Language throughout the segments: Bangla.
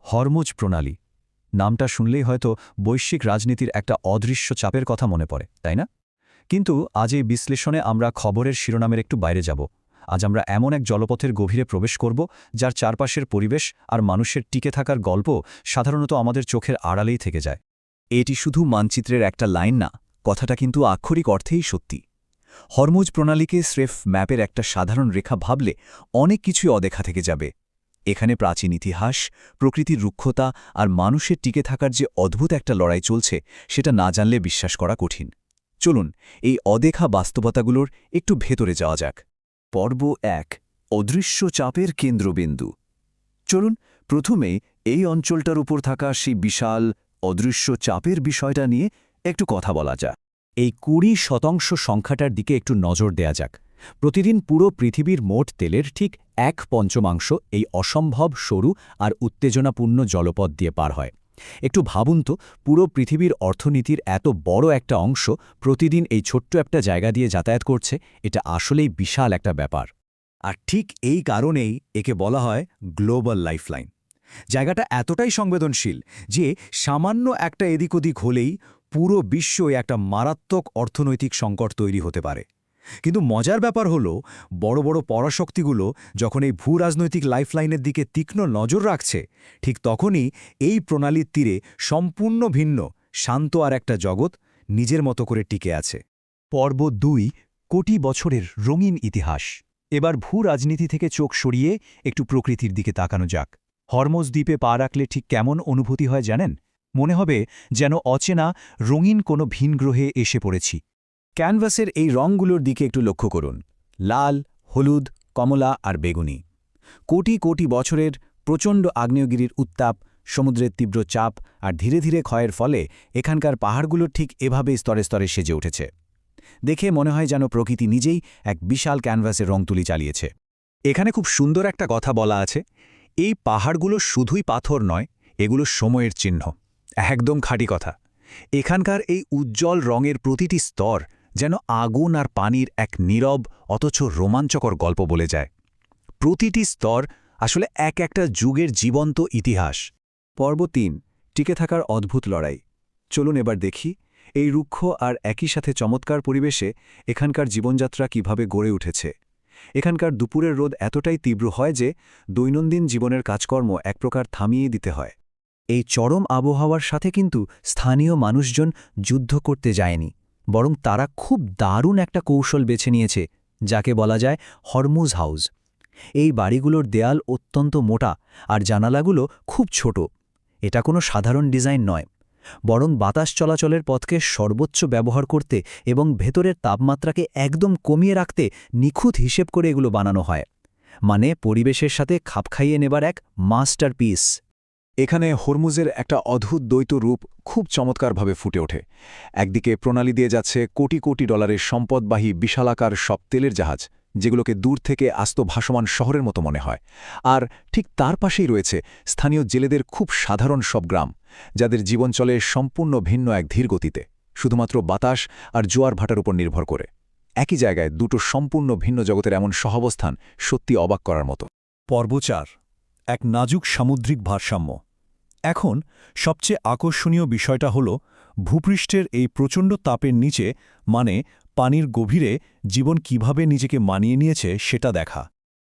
হরমুজ প্রণালী নামটা শুনলেই হয়তো বৈশ্বিক রাজনীতির একটা অদৃশ্য চাপের কথা মনে পড়ে, তাই না? কিন্তু আজ এই বিশ্লেষণে আমরা খবরের শিরোনামের একটু বাইরে যাব। আজ আমরা এমন এক জলপথের গভীরে প্রবেশ করব যার চারপাশের পরিবেশ আর মানুষের টিকে থাকার গল্প সাধারণত আমাদের চোখের আড়ালেই থেকে যায়। এটি শুধু মানচিত্রের একটা লাইন না, কথাটা কিন্তু আক্ষরিক অর্থেই সত্যি। হরমুজ প্রণালীকে স্রেফ ম্যাপের একটা সাধারণ রেখা ভাবলে অনেক কিছুই অদেখা থেকে যাবে। এখানে প্রাচীন ইতিহাস, প্রকৃতির রুক্ষতা আর মানুষের টিকে থাকার যে অদ্ভুত একটা লড়াই চলছে সেটা না জানলে বিশ্বাস করা কঠিন। চলুন এই অদেখা বাস্তবতাগুলোর একটু ভেতরে যাওয়া যাক। পর্ব ১, অদৃশ্য চাপের কেন্দ্রবিন্দু। চলুন প্রথমে এই অঞ্চলটার উপর থাকা সেই বিশাল অদৃশ্য চাপের বিষয়টা নিয়ে একটু কথা বলা যাক। এই 20% সংখ্যাটার দিকে একটু নজর দেয়া যাক। প্রতিদিন পুরো পৃথিবীর মোট তেলের ঠিক 1/5 এই অসম্ভব সরু আর উত্তেজনাপূর্ণ জলপথ দিয়ে পার হয়। একটু ভাবুন তো, পুরো পৃথিবীর অর্থনীতির এত বড় একটা অংশ প্রতিদিন এই ছোট্ট একটা জায়গা দিয়ে যাতায়াত করছে। এটা আসলেই বিশাল একটা ব্যাপার। আর ঠিক এই কারণেই একে বলা হয় গ্লোবাল লাইফলাইন। জায়গাটা এতটাই সংবেদনশীল যে সামান্য একটা এদিক ওদিক হলেই পুরো বিশ্বই একটা মারাত্মক অর্থনৈতিক সংকট তৈরি হতে পারে। কিন্তু মজার ব্যাপার হলো, বড় বড় পরাশক্তিগুলো যখন এই ভূরাজনৈতিক লাইফলাইনের দিকে তীক্ষ্ণ নজর রাখছে, ঠিক তখনই এই প্রণালীর তীরে সম্পূর্ণ ভিন্ন, শান্ত আর একটা জগৎ নিজের মতো করে টিকে আছে। পর্ব ২, কোটি বছরের রঙিন ইতিহাস। এবার ভূরাজনীতি থেকে চোখ সরিয়ে একটু প্রকৃতির দিকে তাকানো যাক। হরমোজ দ্বীপে পা রাখলে ঠিক কেমন অনুভূতি হয় জানেন? মনে হবে যেন অচেনা রঙিন কোনো ভিন গ্রহে এসে পড়েছি। ক্যানভাসের এই রঙগুলোর দিকে একটু লক্ষ্য করুন। লাল, হলুদ, কমলা আর বেগুনি। কোটি কোটি বছরের প্রচণ্ড আগ্নেয়গিরির উত্তাপ, সমুদ্রের তীব্র চাপ আর ধীরে ধীরে ক্ষয়ের ফলে এখানকার পাহাড়গুলো ঠিক এভাবেই স্তরে স্তরে সেজে উঠেছে। দেখে মনে হয় যেন প্রকৃতি নিজেই এক বিশাল ক্যানভাসের রং তুলি চালিয়েছে। এখানে খুব সুন্দর একটা কথা বলা আছে, এই পাহাড়গুলো শুধুই পাথর নয়, এগুলো সময়ের চিহ্ন। একদম খাঁটি কথা। এখানকার এই উজ্জ্বল রঙের প্রতিটি স্তর যেন আগুন আর পানির এক নীরব অথচ রোমাঞ্চকর গল্প বলে যায়। প্রতিটি স্তর আসলে এক একটা যুগের জীবন্ত ইতিহাস। পর্ব ৩, টিকে থাকার অদ্ভুত লড়াই। চলুন এবার দেখি এই রুক্ষ আর একই সাথে চমৎকার পরিবেশে এখানকার জীবনযাত্রা কিভাবে গড়ে উঠেছে। এখানকার দুপুরের রোদ এতটাই তীব্র হয় যে দৈনন্দিন জীবনের কাজকর্ম এক প্রকার থামিয়ে দিতে হয়। এই চরম আবহাওয়ার সাথে কিন্তু স্থানীয় মানুষজন যুদ্ধ করতে যায়নি, বরং তারা খুব দারুণ একটা কৌশল বেছে নিয়েছে, যাকে বলা যায় হরমুজ হাউস। এই বাড়িগুলোর দেয়াল অত্যন্ত মোটা আর জানালাগুলো খুব ছোট। এটা কোনো সাধারণ ডিজাইন নয়, বরং বাতাস চলাচলের পথকে সর্বোচ্চ ব্যবহার করতে এবং ভেতরের তাপমাত্রাকে একদম কমিয়ে রাখতে নিখুঁত হিসেব করে এগুলো বানানো হয়। মানে পরিবেশের সাথে খাপ খাইয়ে নেবার এক মাস্টারপিস। এখানে হরমুজের একটা অদ্ভুত দ্বৈত রূপ খুব চমৎকারভাবে ফুটে ওঠে। একদিকে প্রণালী দিয়ে যাচ্ছে কোটি কোটি ডলারের সম্পদবাহী বিশালাকার সব তেলের জাহাজ, যেগুলোকে দূর থেকে আস্ত ভাসমান শহরের মতো মনে হয়। আর ঠিক তার পাশেই রয়েছে স্থানীয় জেলেদের খুব সাধারণ সব গ্রাম, যাদের জীবন চলে সম্পূর্ণ ভিন্ন এক ধীর গতিতে, শুধুমাত্র বাতাস আর জোয়ার ভাটার উপর নির্ভর করে। একই জায়গায় দুটো সম্পূর্ণ ভিন্ন জগতের এমন সহাবস্থান সত্যি অবাক করার মতো। পর্ব ৪, এক নাজুক সামুদ্রিক ভারসাম্য। এখন সবচেয়ে আকর্ষণীয় বিষয়টা হল ভূপৃষ্ঠের এই প্রচণ্ড তাপের নিচে, মানে পানির গভীরে, জীবন কিভাবে নিজেকে মানিয়ে নিয়েছে সেটা দেখা।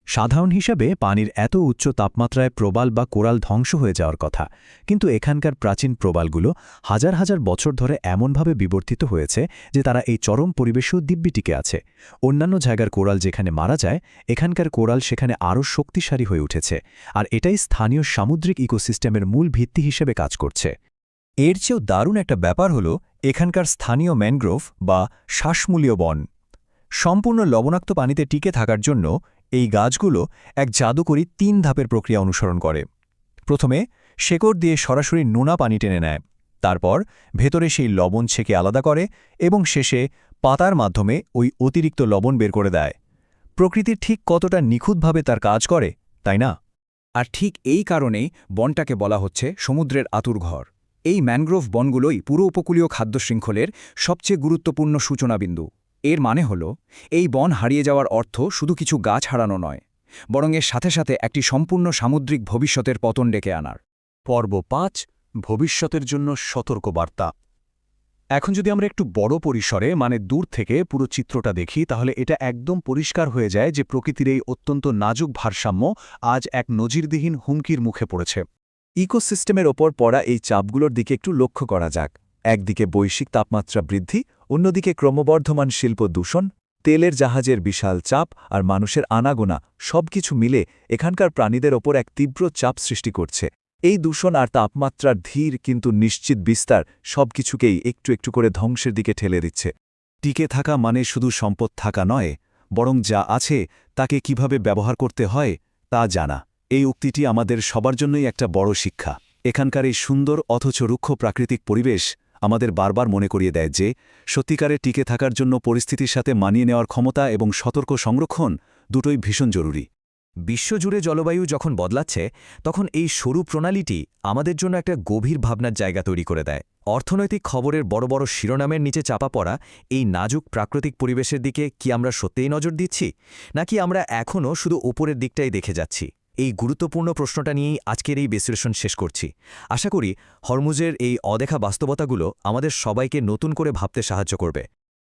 সাধারণ হিসাবে পানির এত উচ্চ তাপমাত্রায় প্রবাল বা কোরাল ধ্বংস হয়ে যাওয়ার কথা, কিন্তু এখানকার প্রাচীন প্রবালগুলো হাজার হাজার বছর ধরে এমনভাবে বিবর্তিত হয়েছে যে তারা এই চরম পরিবেশেও দিব্যি টিকে আছে। অন্যান্য জায়গার কোরাল যেখানে মারা যায়, এখানকার কোরাল সেখানে আরও শক্তিশালী হয়ে উঠেছে, আর এটাই স্থানীয় সামুদ্রিক ইকোসিস্টেমের মূল ভিত্তি হিসেবে কাজ করছে। এর চেয়েও দারুণ একটা ব্যাপার হল এখানকার স্থানীয় ম্যানগ্রোভ বা শ্বাসমূলীয় বন। সম্পূর্ণ লবণাক্ত পানিতে টিকে থাকার জন্য এই গাছগুলো এক জাদুকরী ৩ ধাপের প্রক্রিয়া অনুসরণ করে। প্রথমে শেকড় দিয়ে সরাসরি নোনা পানি টেনে নেয়, তারপর ভেতরে সেই লবণ ছেঁকে আলাদা করে এবং শেষে পাতার মাধ্যমে ওই অতিরিক্ত লবণ বের করে দেয়। প্রকৃতির ঠিক কতটা নিখুঁতভাবে তার কাজ করে, তাই না? আর ঠিক এই কারণেই বনটাকে বলা হচ্ছে সমুদ্রের আতুরঘর। এই ম্যানগ্রোভ বনগুলোই পুরো উপকূলীয় খাদ্য শৃঙ্খলের সবচেয়ে গুরুত্বপূর্ণ সূচনাবিন্দু। এর মানে হল, এই বন হারিয়ে যাওয়ার অর্থ শুধু কিছু গাছ হারানো নয়, বরং এর সাথে সাথে একটি সম্পূর্ণ সামুদ্রিক ভবিষ্যতের পতন ডেকে আনার। পর্ব ৫ ভবিষ্যতের জন্য সতর্কবার্তা। এখন যদি আমরা একটু বড় পরিসরে মানে দূর থেকে পুরো চিত্রটা দেখি তাহলে এটা একদম পরিষ্কার হয়ে যায় যে প্রকৃতির এই অত্যন্ত নাজুক ভারসাম্য আজ এক নজিরবিহীন হুমকির মুখে পড়েছে। ইকোসিস্টেমের ওপর পড়া এই চাপগুলোর দিকে একটু লক্ষ্য করা যাক। একদিকে বৈশ্বিক তাপমাত্রা বৃদ্ধি, অন্যদিকে ক্রমবর্ধমান শিল্প দূষণ, তেলের জাহাজের বিশাল চাপ আর মানুষের আনাগোনা সবকিছু মিলে এখানকার প্রাণীদের ওপর এক তীব্র চাপ সৃষ্টি করছে। এই দূষণ আর তাপমাত্রার ধীর কিন্তু নিশ্চিত বিস্তার সবকিছুকেই একটু একটু করে ধ্বংসের দিকে ঠেলে দিচ্ছে। টিকে থাকা মানে শুধু সম্পদ থাকা নয়, বরং যা আছে তাকে কিভাবে ব্যবহার করতে হয় তা জানা। এই উক্তিটি আমাদের সবার জন্যই একটা বড় শিক্ষা। এখানকার এই সুন্দর অথচ রুক্ষ প্রাকৃতিক পরিবেশ আমাদের বারবার মনে করিয়ে দেয় যে সত্যিকারে টিকে থাকার জন্য পরিস্থিতির সাথে মানিয়ে নেওয়ার ক্ষমতা এবং সতর্ক সংরক্ষণ দুটোই ভীষণ জরুরি। বিশ্বজুড়ে জলবায়ু যখন বদলাচ্ছে তখন এই সরু প্রণালীটি আমাদের জন্য একটা গভীর ভাবনার জায়গা তৈরি করে দেয়। অর্থনৈতিক খবরের বড় বড় শিরোনামের নিচে চাপা পড়া এই নাজুক প্রাকৃতিক পরিবেশের দিকে কি আমরা সত্যিই নজর দিচ্ছি, নাকি আমরা এখনও শুধু ওপরের দিকটাই দেখে যাচ্ছি? এই গুরুত্বপূর্ণ প্রশ্নটা নিয়েই আজকের এই বিশ্লেষণ শেষ করছি। আশা করি হরমুজের এই অদেখা বাস্তবতাগুলো আমাদের সবাইকে নতুন করে ভাবতে সাহায্য করবে।